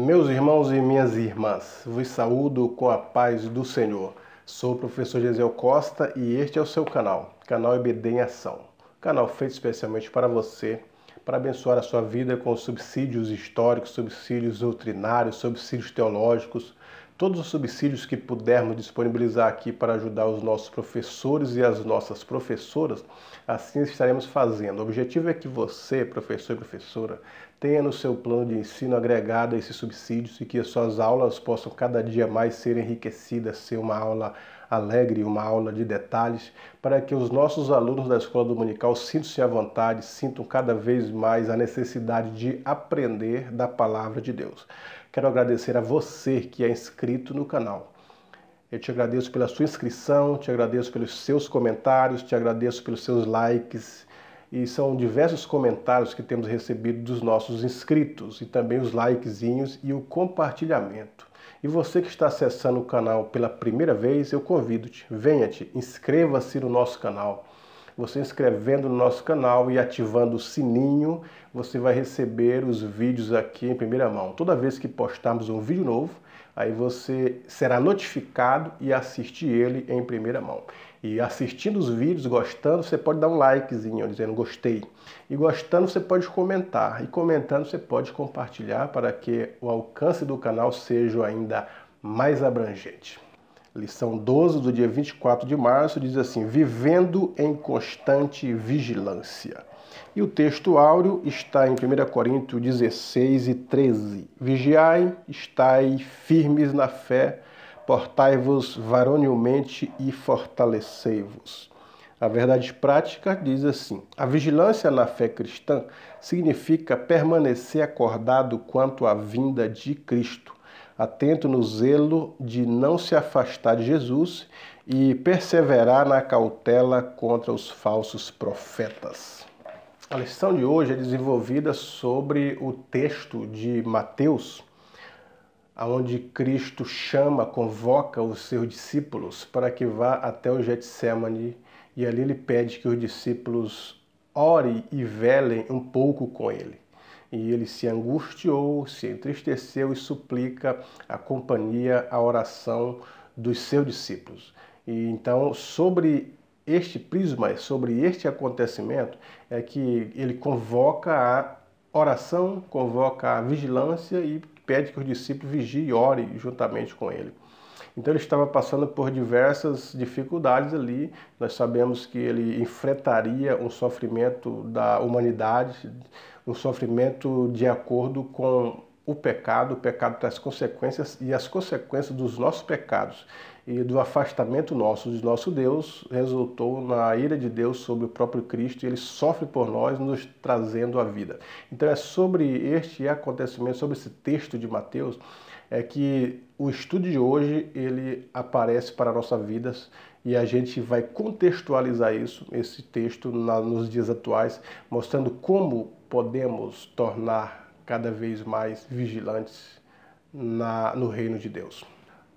Meus irmãos e minhas irmãs, vos saúdo com a paz do Senhor. Sou o professor Gesiel Costa e este é o seu canal EBD em Ação. Canal feito especialmente para você, para abençoar a sua vida com subsídios históricos, subsídios doutrinários, subsídios teológicos, todos os subsídios que pudermos disponibilizar aqui para ajudar os nossos professores e as nossas professoras, assim estaremos fazendo. O objetivo é que você, professor e professora, tenha no seu plano de ensino agregado a esses subsídios e que as suas aulas possam cada dia mais ser enriquecidas, ser uma aula alegre, uma aula de detalhes, para que os nossos alunos da Escola Dominical sintam-se à vontade, sintam cada vez mais a necessidade de aprender da Palavra de Deus. Quero agradecer a você que é inscrito no canal. Eu te agradeço pela sua inscrição, te agradeço pelos seus comentários, te agradeço pelos seus likes. E são diversos comentários que temos recebido dos nossos inscritos, e também os likezinhos e o compartilhamento. E você que está acessando o canal pela primeira vez, eu convido-te, venha-te, inscreva-se no nosso canal. Você inscrevendo no nosso canal e ativando o sininho, você vai receber os vídeos aqui em primeira mão. Toda vez que postarmos um vídeo novo, aí você será notificado e assistir ele em primeira mão. E assistindo os vídeos, gostando, você pode dar um likezinho, dizendo gostei. E gostando, você pode comentar. E comentando, você pode compartilhar para que o alcance do canal seja ainda mais abrangente. Lição 12 do dia 24 de março diz assim: vivendo em constante vigilância. E o texto áureo está em 1 Coríntios 16 e 13. Vigiai, estai firmes na fé, portai-vos varonilmente e fortalecei-vos. A verdade prática diz assim: a vigilância na fé cristã significa permanecer acordado quanto à vinda de Cristo, atento no zelo de não se afastar de Jesus e perseverar na cautela contra os falsos profetas. A lição de hoje é desenvolvida sobre o texto de Mateus, onde Cristo convoca os seus discípulos para que vá até o Getsêmani, e ali ele pede que os discípulos orem e velem um pouco com ele. E ele se angustiou, se entristeceu e suplica a companhia, a oração dos seus discípulos. E então, sobre este prisma, sobre este acontecimento, é que ele convoca a oração, convoca a vigilância e pede que os discípulos vigiem e orem juntamente com ele. Então ele estava passando por diversas dificuldades ali. Nós sabemos que ele enfrentaria um sofrimento da humanidade, um sofrimento de acordo com o pecado traz consequências, e as consequências dos nossos pecados e do afastamento nosso de nosso Deus resultou na ira de Deus sobre o próprio Cristo, e ele sofre por nós, nos trazendo a vida. Então é sobre este acontecimento, sobre esse texto de Mateus, é que o estudo de hoje ele aparece para a nossa vida, e a gente vai contextualizar esse texto nos dias atuais, mostrando como podemos tornar cada vez mais vigilantes no reino de Deus.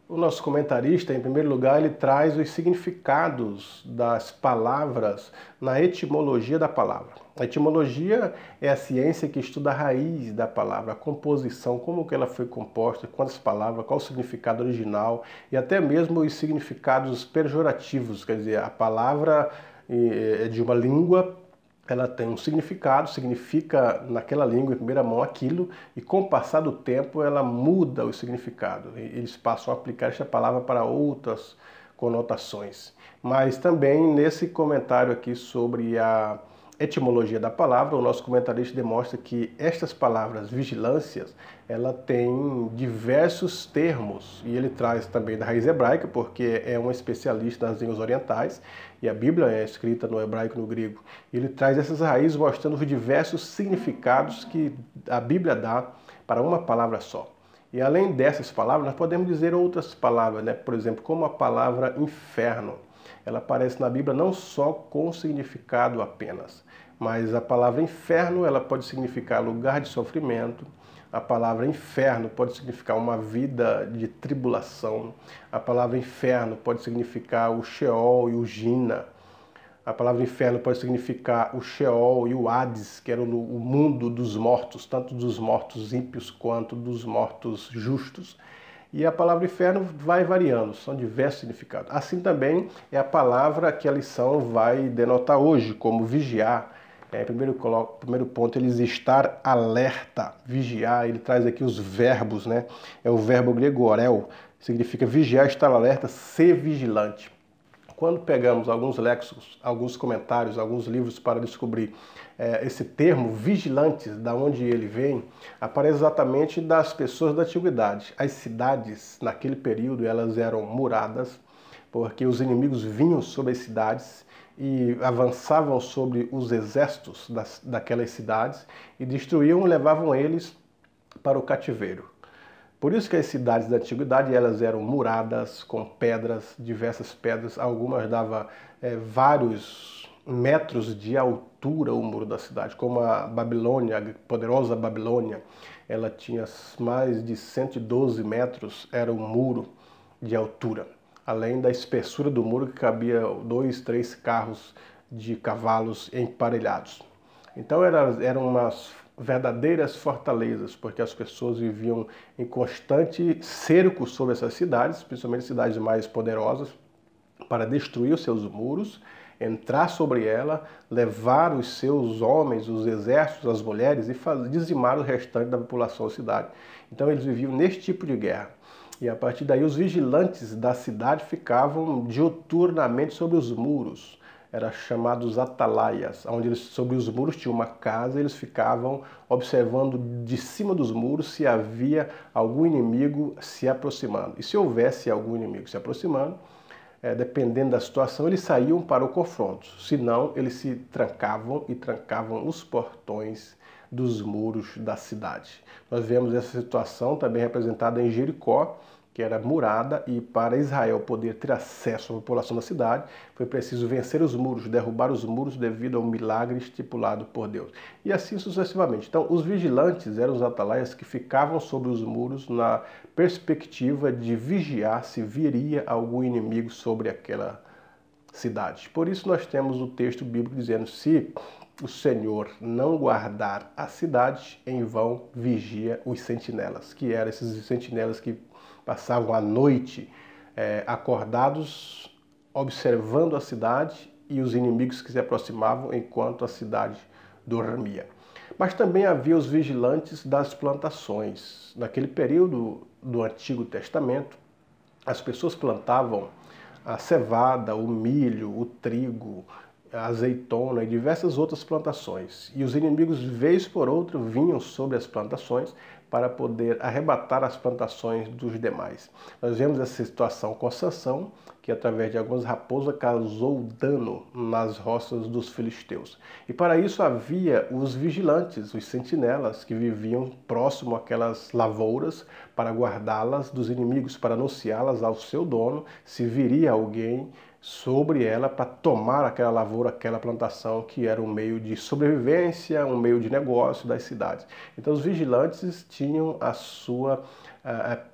O nosso comentarista, em primeiro lugar, ele traz os significados das palavras na etimologia da palavra. A etimologia é a ciência que estuda a raiz da palavra, a composição, como que ela foi composta, quantas palavras, qual o significado original e até mesmo os significados pejorativos, quer dizer, a palavra é de uma língua, ela tem um significado, significa naquela língua em primeira mão aquilo, e com o passar do tempo ela muda o significado. Eles passam a aplicar esta palavra para outras conotações. Mas também nesse comentário aqui sobre a etimologia da palavra, o nosso comentarista demonstra que estas palavras vigilâncias, ela tem diversos termos, e ele traz também da raiz hebraica, porque é um especialista nas línguas orientais, e a Bíblia é escrita no hebraico e no grego. Ele traz essas raízes mostrando os diversos significados que a Bíblia dá para uma palavra só. E além dessas palavras, nós podemos dizer outras palavras, né? Por exemplo, como a palavra inferno. Ela aparece na Bíblia não só com significado apenas, mas a palavra inferno ela pode significar lugar de sofrimento, a palavra inferno pode significar uma vida de tribulação, a palavra inferno pode significar o Sheol e o Gina, A palavra inferno pode significar o Sheol e o Hades, que era o mundo dos mortos, tanto dos mortos ímpios quanto dos mortos justos. E a palavra inferno vai variando, são diversos significados. Assim também é a palavra que a lição vai denotar hoje, como vigiar. Primeiro ponto, ele diz estar alerta, vigiar. Ele traz aqui os verbos, né? É o verbo grego orel, significa vigiar, estar alerta, ser vigilante. Quando pegamos alguns léxicos, alguns comentários, alguns livros para descobrir esse termo, vigilantes, da onde ele vem, aparece exatamente das pessoas da antiguidade. As cidades, naquele período, elas eram muradas, porque os inimigos vinham sobre as cidades e avançavam sobre os exércitos daquelas cidades e destruíam e levavam eles para o cativeiro. Por isso que as cidades da antiguidade elas eram muradas com pedras, diversas pedras, algumas davam vários metros de altura o muro da cidade, como a Babilônia, a poderosa Babilônia, ela tinha mais de 112 metros, era um muro de altura, além da espessura do muro que cabia 2, 3 carros de cavalos emparelhados. Então eram umas verdadeiras fortalezas, porque as pessoas viviam em constante cerco sobre essas cidades, principalmente cidades mais poderosas, para destruir os seus muros, entrar sobre ela, levar os seus homens, os exércitos, as mulheres e dizimar o restante da população da cidade. Então eles viviam neste tipo de guerra. E a partir daí os vigilantes da cidade ficavam diuturnamente sobre os muros. Eram chamados atalaias, onde eles, sobre os muros tinha uma casa, eles ficavam observando de cima dos muros se havia algum inimigo se aproximando. E se houvesse algum inimigo se aproximando, dependendo da situação, eles saíam para o confronto. Se não, eles se trancavam e trancavam os portões dos muros da cidade. Nós vemos essa situação também representada em Jericó, que era murada, e para Israel poder ter acesso à população da cidade, foi preciso vencer os muros, derrubar os muros devido ao milagre estipulado por Deus. E assim sucessivamente. Então, os vigilantes eram os atalaias que ficavam sobre os muros na perspectiva de vigiar se viria algum inimigo sobre aquela cidade. Por isso nós temos o texto bíblico dizendo: se o Senhor não guardar a cidade, em vão vigia os sentinelas, que eram esses sentinelas que passavam a noite acordados, observando a cidade e os inimigos que se aproximavam enquanto a cidade dormia. Mas também havia os vigilantes das plantações. Naquele período do Antigo Testamento, as pessoas plantavam a cevada, o milho, o trigo, a azeitona e diversas outras plantações. E os inimigos, vez por outra, vinham sobre as plantações para poder arrebatar as plantações dos demais. Nós vemos essa situação com Sansão, que através de algumas raposas causou dano nas roças dos filisteus. E para isso havia os vigilantes, os sentinelas, que viviam próximo àquelas lavouras para guardá-las dos inimigos, para anunciá-las ao seu dono, se viria alguém sobre ela para tomar aquela lavoura, aquela plantação que era um meio de sobrevivência, um meio de negócio das cidades. Então os vigilantes tinham a sua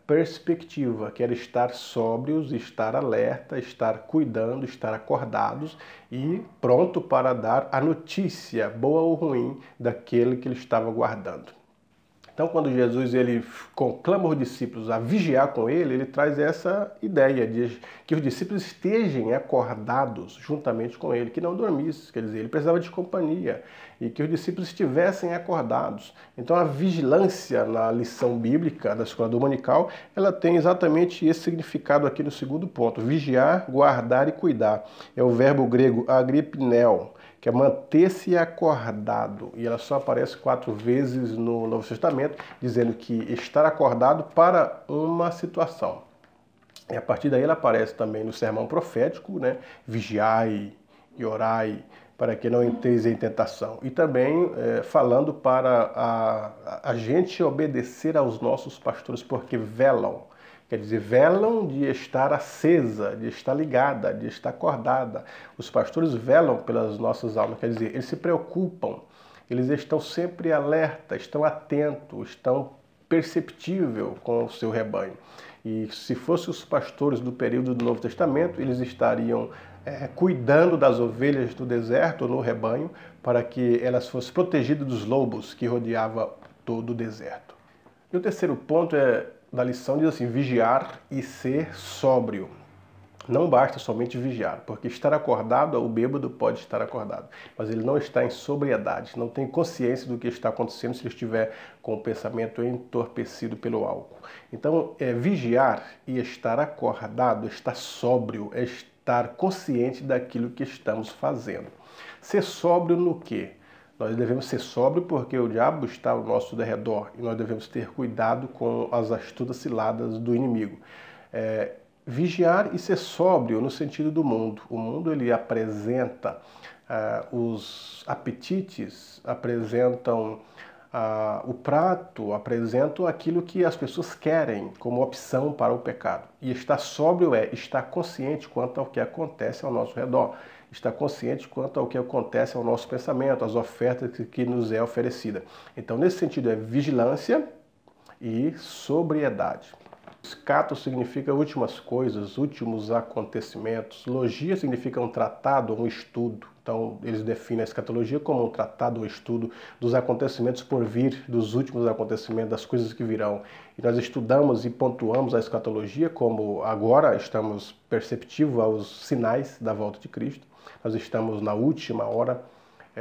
perspectiva, que era estar sóbrios, estar alerta, estar cuidando, estar acordados e pronto para dar a notícia, boa ou ruim, daquele que ele estava guardando. Então, quando Jesus ele conclama os discípulos a vigiar com ele, ele traz essa ideia de que os discípulos estejam acordados juntamente com ele, que não dormissem, quer dizer, ele precisava de companhia e que os discípulos estivessem acordados. Então, a vigilância na lição bíblica da escola dominical, ela tem exatamente esse significado aqui no segundo ponto: vigiar, guardar e cuidar. É o verbo grego agripneo, que é manter-se acordado. E ela só aparece 4 vezes no Novo Testamento, dizendo que estar acordado para uma situação. E a partir daí ela aparece também no sermão profético, né? Vigiai e orai para que não entreis em tentação. E também falando para a gente obedecer aos nossos pastores, porque velam. Quer dizer, velam de estar acesa, de estar ligada, de estar acordada. Os pastores velam pelas nossas almas, quer dizer, eles se preocupam, eles estão sempre alerta, estão atentos, estão perceptíveis com o seu rebanho. E se fossem os pastores do período do Novo Testamento, eles estariam cuidando das ovelhas do deserto, no rebanho, para que elas fossem protegidas dos lobos que rodeavam todo o deserto. E o terceiro ponto da lição diz assim: vigiar e ser sóbrio. Não basta somente vigiar, porque estar acordado, o bêbado pode estar acordado, mas ele não está em sobriedade, não tem consciência do que está acontecendo se ele estiver com o pensamento entorpecido pelo álcool. Então, vigiar e estar acordado, estar sóbrio, é estar consciente daquilo que estamos fazendo. Ser sóbrio no quê? Nós devemos ser sóbrios porque o diabo está ao nosso derredor e nós devemos ter cuidado com as astutas ciladas do inimigo. Vigiar e ser sóbrio no sentido do mundo. O mundo ele apresenta os apetites, apresentam o prato, apresentam aquilo que as pessoas querem como opção para o pecado. E estar sóbrio é estar consciente quanto ao que acontece ao nosso redor, estar consciente quanto ao que acontece ao nosso pensamento, às ofertas que nos é oferecida. Então, nesse sentido, é vigilância e sobriedade. Escato significa últimas coisas, últimos acontecimentos. Logia significa um tratado, um estudo. Então, eles definem a escatologia como um tratado, um estudo dos acontecimentos por vir, dos últimos acontecimentos, das coisas que virão. E nós estudamos e pontuamos a escatologia como agora estamos perceptivos aos sinais da volta de Cristo. Nós estamos na última hora,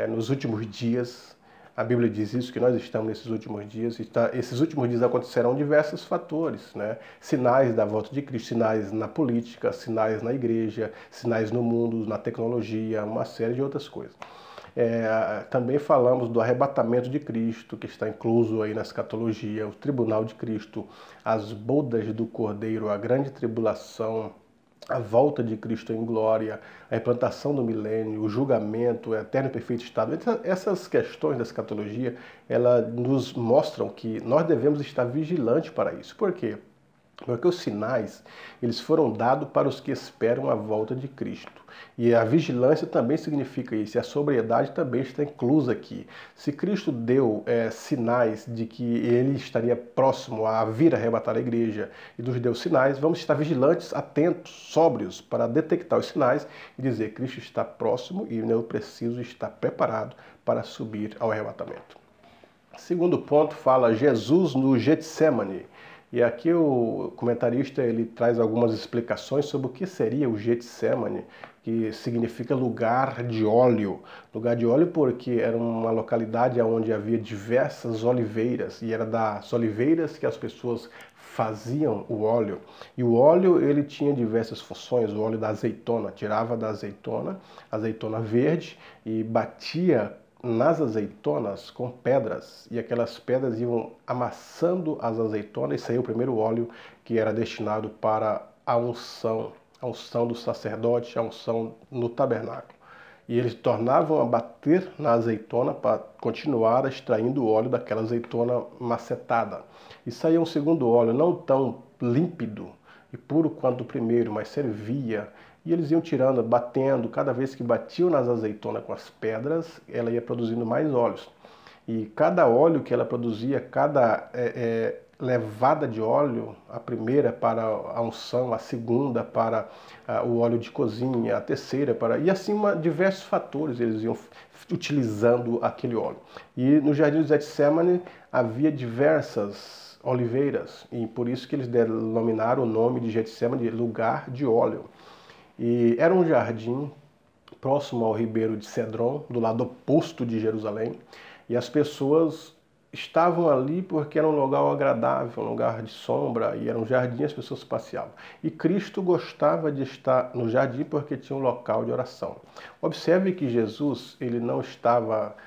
nos últimos dias. A Bíblia diz isso, que nós estamos nesses últimos dias. Esses últimos dias acontecerão diversos fatores, né? Sinais da volta de Cristo, sinais na política, sinais na igreja, sinais no mundo, na tecnologia, uma série de outras coisas. Também falamos do arrebatamento de Cristo, que está incluso aí na escatologia, o tribunal de Cristo, as bodas do Cordeiro, a grande tribulação, a volta de Cristo em glória, a implantação do milênio, o julgamento, o eterno e perfeito estado. Essas questões da escatologia, elas nos mostram que nós devemos estar vigilantes para isso. Por quê? Porque os sinais, eles foram dados para os que esperam a volta de Cristo. E a vigilância também significa isso, e a sobriedade também está inclusa aqui. Se Cristo deu sinais de que ele estaria próximo a vir arrebatar a igreja e nos deu sinais, vamos estar vigilantes, atentos, sóbrios, para detectar os sinais e dizer: Cristo está próximo e eu preciso estar preparado para subir ao arrebatamento. Segundo ponto fala Jesus no Getsemane. E aqui o comentarista ele traz algumas explicações sobre o que seria o Getsemane, que significa lugar de óleo. Lugar de óleo porque era uma localidade onde havia diversas oliveiras, e era das oliveiras que as pessoas faziam o óleo. E o óleo ele tinha diversas funções. O óleo da azeitona, tirava da azeitona verde, e batia nas azeitonas com pedras, e aquelas pedras iam amassando as azeitonas, e saiu o primeiro óleo que era destinado para a unção do sacerdote, a unção no tabernáculo. E eles tornavam a bater na azeitona para continuar extraindo o óleo daquela azeitona macetada. E saía um segundo óleo, não tão límpido e puro quanto o primeiro, mas servia. E eles iam tirando, batendo, cada vez que batiam nas azeitonas com as pedras, ela ia produzindo mais óleos. E cada óleo que ela produzia, cada levada de óleo, a primeira para a unção, a segunda para o óleo de cozinha, a terceira para... E assim, diversos fatores eles iam utilizando aquele óleo. E no Jardim do Getsemane havia diversas oliveiras, e por isso que eles denominaram o nome de Getsemane de lugar de óleo. E era um jardim próximo ao ribeiro de Cedron, do lado oposto de Jerusalém, e as pessoas estavam ali porque era um lugar agradável, um lugar de sombra, e era um jardim, as pessoas passeavam. E Cristo gostava de estar no jardim porque tinha um local de oração. Observe que Jesus ele não estava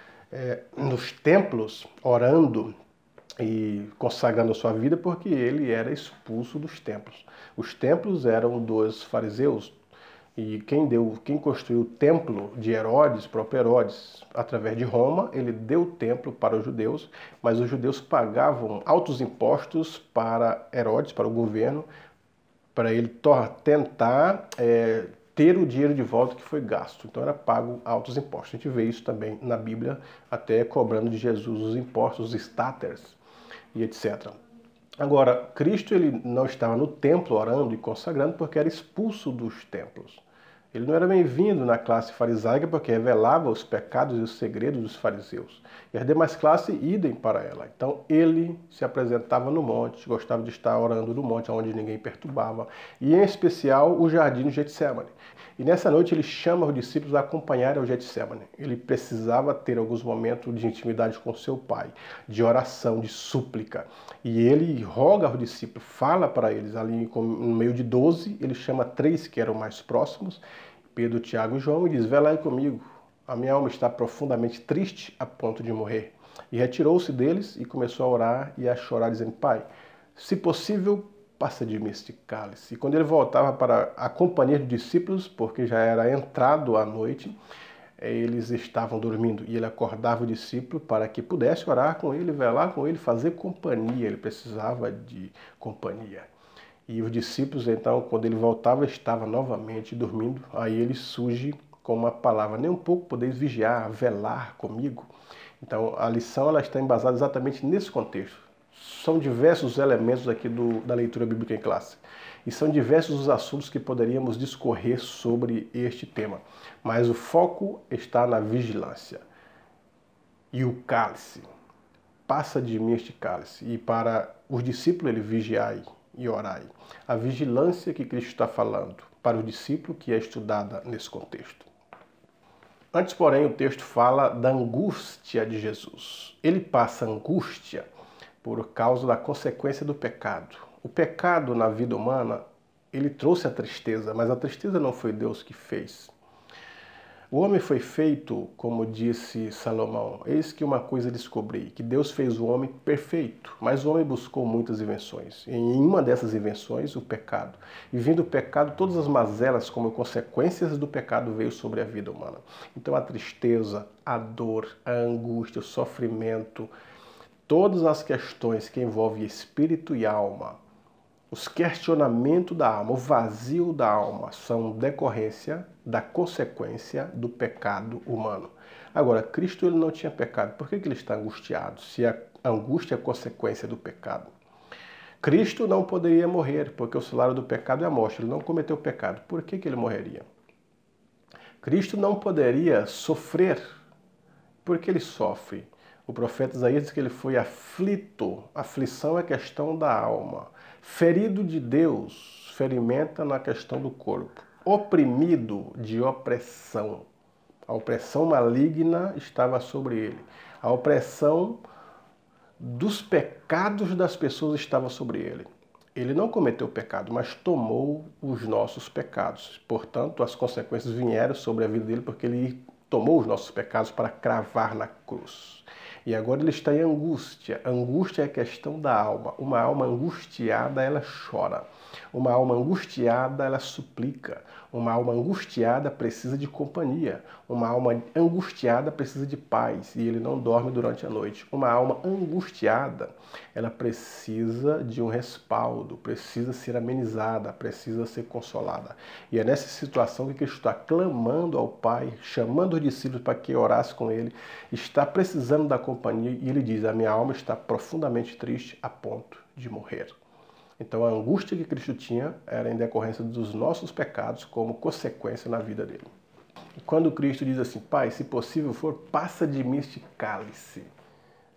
nos templos orando e consagrando a sua vida porque ele era expulso dos templos. Os templos eram dos fariseus, e quem construiu o templo de Herodes, próprio Herodes, através de Roma, ele deu o templo para os judeus, mas os judeus pagavam altos impostos para Herodes, para o governo, para ele tentar ter o dinheiro de volta que foi gasto. Então era pago altos impostos. A gente vê isso também na Bíblia, até cobrando de Jesus os impostos, os staters e etc. Agora, Cristo ele não estava no templo orando e consagrando porque era expulso dos templos. Ele não era bem-vindo na classe farisaica porque revelava os pecados e os segredos dos fariseus. E as demais classes, idem para ela. Então ele se apresentava no monte, gostava de estar orando no monte, onde ninguém perturbava. E em especial o jardim do Getsemane. E nessa noite ele chama os discípulos a acompanharem ao Getsemane. Ele precisava ter alguns momentos de intimidade com seu pai, de oração, de súplica. E ele roga aos discípulos, fala para eles, ali no meio de 12, ele chama 3 que eram mais próximos, Pedro, Tiago e João, e diz: velai comigo, a minha alma está profundamente triste a ponto de morrer. E retirou-se deles e começou a orar e a chorar, dizendo: Pai, se possível, passa de mim este cálice. E quando ele voltava para a companhia dos discípulos, porque já era entrado a noite, eles estavam dormindo, e ele acordava o discípulo para que pudesse orar com ele, velar com ele, fazer companhia. Ele precisava de companhia. E os discípulos, então, quando ele voltava, estava novamente dormindo. Aí ele surge com uma palavra: nem um pouco podeis vigiar, velar comigo. Então a lição ela está embasada exatamente nesse contexto. São diversos elementos aqui da leitura bíblica em classe. E são diversos os assuntos que poderíamos discorrer sobre este tema. Mas o foco está na vigilância. E o cálice. Passa de mim este cálice. E para os discípulos ele vigiai e orai. A vigilância que Cristo está falando para o discípulo que é estudada nesse contexto. Antes, porém, o texto fala da angústia de Jesus. Ele passa angústia por causa da consequência do pecado. O pecado na vida humana, ele trouxe a tristeza, mas a tristeza não foi Deus que fez. O homem foi feito, como disse Salomão, eis que uma coisa descobri, que Deus fez o homem perfeito, mas o homem buscou muitas invenções. E em uma dessas invenções, o pecado. E vindo o pecado, todas as mazelas como consequências do pecado veio sobre a vida humana. Então a tristeza, a dor, a angústia, o sofrimento, todas as questões que envolvem espírito e alma, os questionamentos da alma, o vazio da alma, são decorrência da consequência do pecado humano. Agora, Cristo ele não tinha pecado. Por que ele está angustiado, se a angústia é consequência do pecado? Cristo não poderia morrer, porque o salário do pecado é a morte. Ele não cometeu pecado. Por que ele morreria? Cristo não poderia sofrer. Por que ele sofre? O profeta Isaías diz que ele foi aflito. Aflição é questão da alma. Ferido de Deus, ferimento na questão do corpo. Oprimido de opressão. A opressão maligna estava sobre ele. A opressão dos pecados das pessoas estava sobre ele. Ele não cometeu pecado, mas tomou os nossos pecados. Portanto, as consequências vieram sobre a vida dele porque ele tomou os nossos pecados para cravar na cruz. E agora ele está em angústia. Angústia é a questão da alma. Uma alma angustiada, ela chora. Uma alma angustiada, ela suplica. Uma alma angustiada precisa de companhia. Uma alma angustiada precisa de paz e ele não dorme durante a noite. Uma alma angustiada, ela precisa de um respaldo, precisa ser amenizada, precisa ser consolada. E é nessa situação que Cristo está clamando ao Pai, chamando os discípulos para que orassem com ele, está precisando da companhia e ele diz: a minha alma está profundamente triste a ponto de morrer. Então a angústia que Cristo tinha era em decorrência dos nossos pecados como consequência na vida dele. E quando Cristo diz assim: Pai, se possível for, passa de mim este cálice.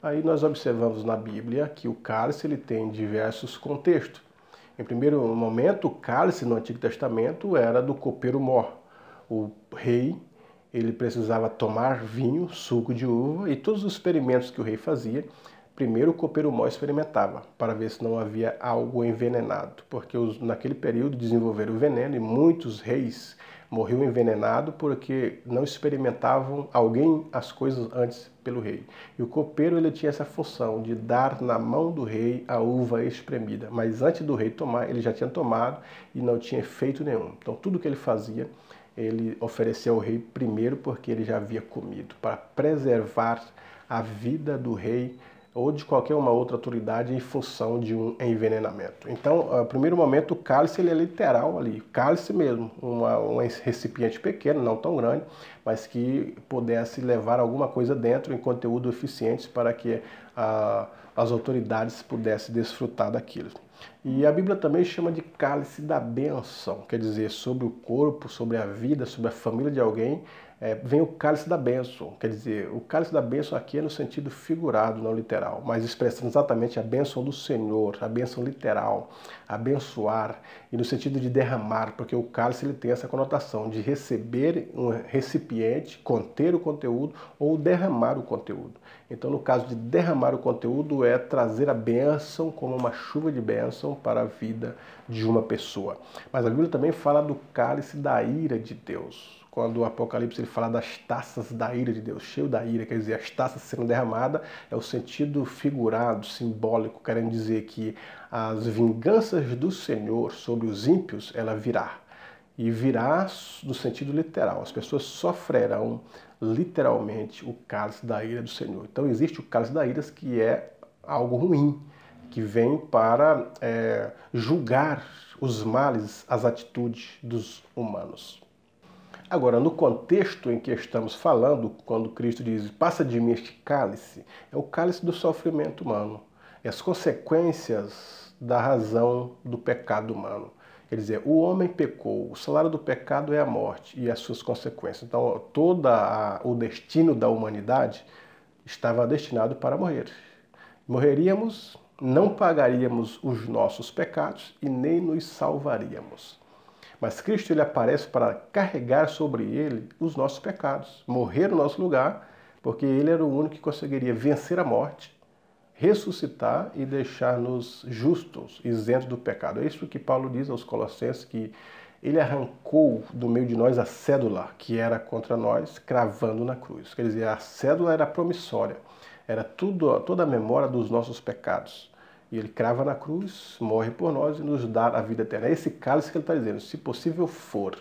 Aí nós observamos na Bíblia que o cálice ele tem diversos contextos. Em primeiro momento, o cálice no Antigo Testamento era do copeiro-mor. O rei ele precisava tomar vinho, suco de uva e todos os experimentos que o rei fazia. Primeiro o copeiro-mor experimentava, para ver se não havia algo envenenado, porque naquele período desenvolveram o veneno e muitos reis morriam envenenados porque não experimentavam alguém as coisas antes pelo rei. E o copeiro ele tinha essa função de dar na mão do rei a uva espremida, mas antes do rei tomar, ele já tinha tomado e não tinha efeito nenhum. Então tudo que ele fazia, ele ofereceu ao rei primeiro porque ele já havia comido, para preservar a vida do rei ou de qualquer uma outra autoridade em função de um envenenamento. Então, no primeiro momento, o cálice ele é literal ali, cálice mesmo, um recipiente pequeno, não tão grande, mas que pudesse levar alguma coisa dentro em conteúdo eficiente para que as autoridades pudessem desfrutar daquilo. E a Bíblia também chama de cálice da bênção, quer dizer, sobre o corpo, sobre a vida, sobre a família de alguém, vem o cálice da bênção. Quer dizer, o cálice da bênção aqui é no sentido figurado, não literal, mas expressando exatamente a bênção do Senhor, a bênção literal, abençoar, e no sentido de derramar, porque o cálice ele tem essa conotação de receber um recipiente, conter o conteúdo ou derramar o conteúdo. Então, no caso de derramar o conteúdo, é trazer a bênção como uma chuva de bênção para a vida de uma pessoa. Mas a Bíblia também fala do cálice da ira de Deus. Quando o Apocalipse ele fala das taças da ira de Deus, cheio da ira, quer dizer, as taças sendo derramadas, é o sentido figurado, simbólico, querendo dizer que as vinganças do Senhor sobre os ímpios, ela virá. E virá no sentido literal. As pessoas sofrerão literalmente o cálice da ira do Senhor. Então existe o cálice da ira que é algo ruim, que vem para julgar os males, as atitudes dos humanos. Agora, no contexto em que estamos falando, quando Cristo diz, passa de mim este cálice, é o cálice do sofrimento humano, é as consequências da razão do pecado humano. Quer dizer, o homem pecou, o salário do pecado é a morte e as suas consequências. Então, todo o destino da humanidade estava destinado para morrer. Morreríamos, não pagaríamos os nossos pecados e nem nos salvaríamos. Mas Cristo ele aparece para carregar sobre ele os nossos pecados, morrer no nosso lugar, porque ele era o único que conseguiria vencer a morte, ressuscitar e deixar-nos justos, isentos do pecado. É isso que Paulo diz aos Colossenses, que ele arrancou do meio de nós a cédula que era contra nós, cravando na cruz. Quer dizer, a cédula era promissória, era toda a memória dos nossos pecados. E ele crava na cruz, morre por nós e nos dá a vida eterna. É esse cálice que ele está dizendo, se possível for,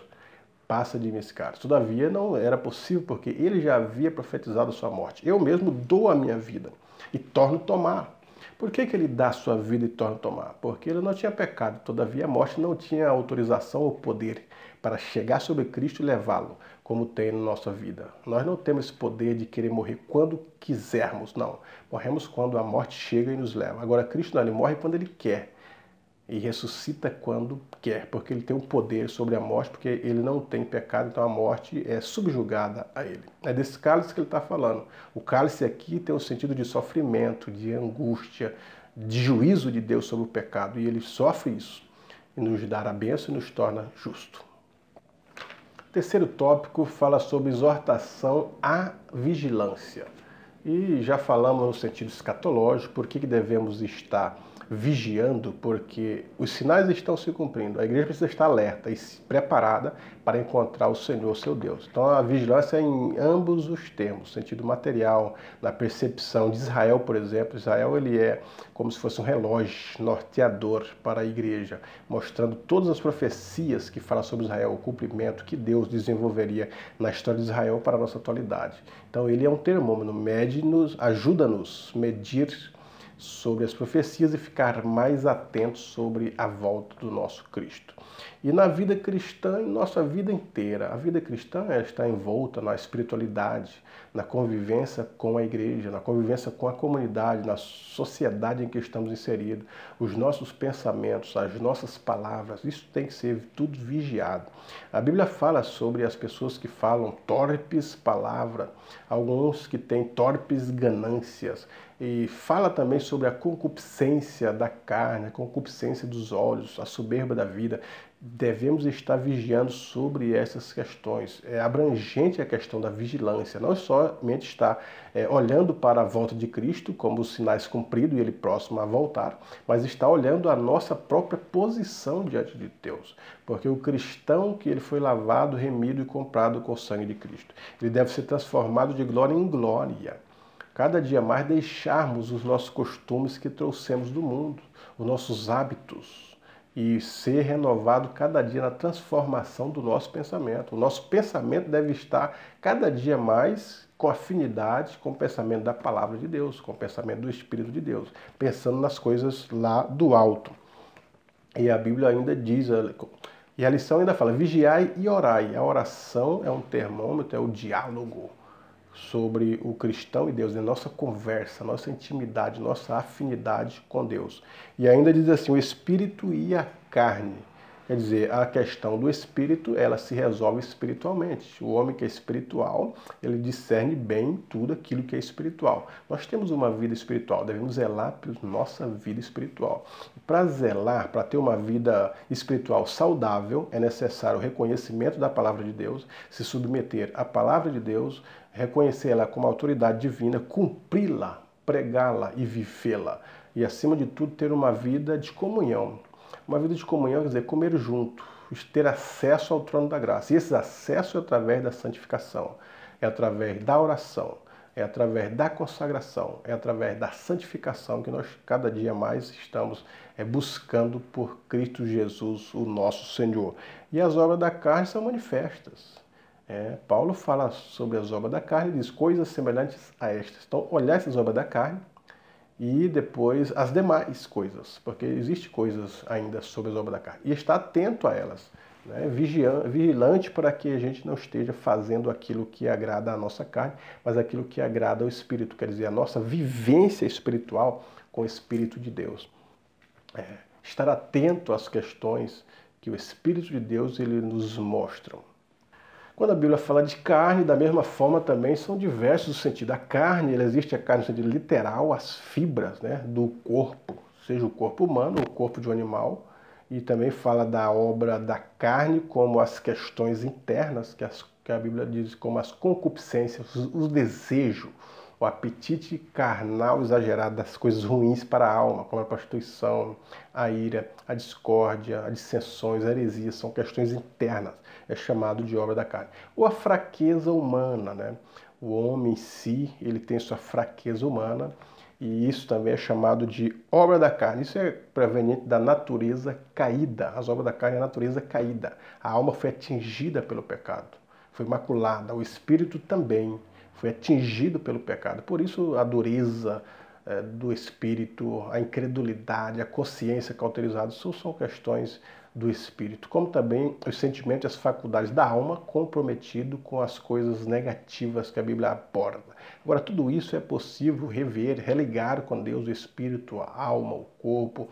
passa de mim esse cálice. Todavia não era possível, porque ele já havia profetizado a sua morte. Eu mesmo dou a minha vida e torno tomar. Por que ele dá a sua vida e torna tomar? Porque ele não tinha pecado, todavia a morte não tinha autorização ou poder para chegar sobre Cristo e levá-lo, como tem na nossa vida. Nós não temos esse poder de querer morrer quando quisermos, não. Morremos quando a morte chega e nos leva. Agora, Cristo não, ele morre quando ele quer e ressuscita quando quer, porque ele tem um poder sobre a morte, porque ele não tem pecado, então a morte é subjugada a ele. É desse cálice que ele está falando. O cálice aqui tem o sentido de sofrimento, de angústia, de juízo de Deus sobre o pecado, e ele sofre isso, e nos dá a bênção e nos torna justo. O terceiro tópico fala sobre exortação à vigilância. E já falamos no sentido escatológico, por que devemos estar vigiando, porque os sinais estão se cumprindo. A igreja precisa estar alerta e preparada para encontrar o Senhor, seu Deus. Então a vigilância é em ambos os termos, sentido material, na percepção de Israel, por exemplo. Israel ele é como se fosse um relógio norteador para a igreja, mostrando todas as profecias que falam sobre Israel, o cumprimento que Deus desenvolveria na história de Israel para a nossa atualidade. Então ele é um termômetro, mede-nos, ajuda-nos a medir sobre as profecias e ficar mais atentos sobre a volta do nosso Cristo. E na vida cristã, em nossa vida inteira, a vida cristã está envolta na espiritualidade, na convivência com a igreja, na convivência com a comunidade, na sociedade em que estamos inseridos, os nossos pensamentos, as nossas palavras, isso tem que ser tudo vigiado. A Bíblia fala sobre as pessoas que falam torpes palavras, alguns que têm torpes ganâncias, e fala também sobre a concupiscência da carne, a concupiscência dos olhos, a soberba da vida. Devemos estar vigiando sobre essas questões. É abrangente a questão da vigilância, não somente estar olhando para a volta de Cristo, como os sinais cumpridos e ele próximo a voltar, mas estar olhando a nossa própria posição diante de Deus. Porque o cristão que ele foi lavado, remido e comprado com o sangue de Cristo, ele deve ser transformado de glória em glória. Cada dia mais deixarmos os nossos costumes que trouxemos do mundo, os nossos hábitos, e ser renovado cada dia na transformação do nosso pensamento. O nosso pensamento deve estar cada dia mais com afinidade com o pensamento da palavra de Deus, com o pensamento do Espírito de Deus, pensando nas coisas lá do alto. E a Bíblia ainda diz, e a lição ainda fala, vigiai e orai. A oração é um termômetro, é o diálogo sobre o cristão e Deus, a nossa conversa, nossa intimidade, nossa afinidade com Deus. E ainda diz assim, o espírito e a carne. Quer dizer, a questão do espírito, ela se resolve espiritualmente. O homem que é espiritual, ele discerne bem tudo aquilo que é espiritual. Nós temos uma vida espiritual, devemos zelar por nossa vida espiritual. Para zelar, para ter uma vida espiritual saudável, é necessário o reconhecimento da palavra de Deus, se submeter à palavra de Deus, reconhecê-la como autoridade divina, cumpri-la, pregá-la e vivê-la. E, acima de tudo, ter uma vida de comunhão. Uma vida de comunhão quer dizer comer junto, ter acesso ao trono da graça. E esse acesso é através da santificação, é através da oração, é através da consagração, é através da santificação que nós cada dia mais estamos buscando por Cristo Jesus, o nosso Senhor. E as obras da carne são manifestas. Paulo fala sobre as obras da carne e diz coisas semelhantes a estas. Então, olhar essas obras da carne e depois as demais coisas, porque existem coisas ainda sobre as obras da carne. E estar atento a elas, né? Vigilante para que a gente não esteja fazendo aquilo que agrada a nossa carne, mas aquilo que agrada ao Espírito, quer dizer, a nossa vivência espiritual com o Espírito de Deus. Estar atento às questões que o Espírito de Deus ele nos mostra. Quando a Bíblia fala de carne, da mesma forma também são diversos os sentidos. A carne, ela existe a carne no sentido literal, as fibras, né, do corpo, seja o corpo humano ou o corpo de um animal, e também fala da obra da carne como as questões internas, que a Bíblia diz como as concupiscências, os desejos, o apetite carnal exagerado das coisas ruins para a alma, como a prostituição, a ira, a discórdia, as dissensões, a heresia, são questões internas, é chamado de obra da carne. Ou a fraqueza humana, né? O homem em si, ele tem sua fraqueza humana, e isso também é chamado de obra da carne. Isso é proveniente da natureza caída. As obras da carne é a natureza caída. A alma foi atingida pelo pecado, foi maculada, o espírito também foi atingido pelo pecado. Por isso a dureza do espírito, a incredulidade, a consciência cauterizada, são questões do espírito, como também os sentimentos e as faculdades da alma comprometido com as coisas negativas que a Bíblia aborda. Agora, tudo isso é possível rever, religar com Deus o espírito, a alma, o corpo,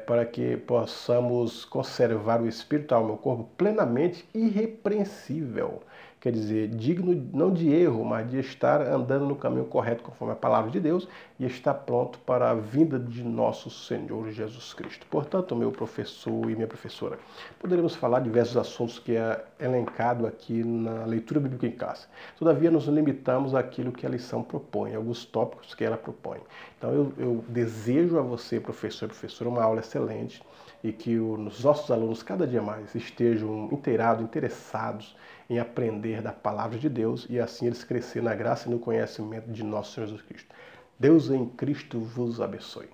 para que possamos conservar o espírito, a alma e o corpo plenamente irrepreensível. Quer dizer, digno não de erro, mas de estar andando no caminho correto conforme a palavra de Deus e estar pronto para a vinda de nosso Senhor Jesus Cristo. Portanto, meu professor e minha professora, poderemos falar de diversos assuntos que é elencado aqui na leitura bíblica em casa. Todavia, nos limitamos àquilo que a lição propõe, alguns tópicos que ela propõe. Então, eu desejo a você, professor e professora, uma aula excelente e que os nossos alunos cada dia mais estejam inteirados, interessados em aprender da palavra de Deus e assim eles crescerem na graça e no conhecimento de nosso Senhor Jesus Cristo. Deus em Cristo vos abençoe.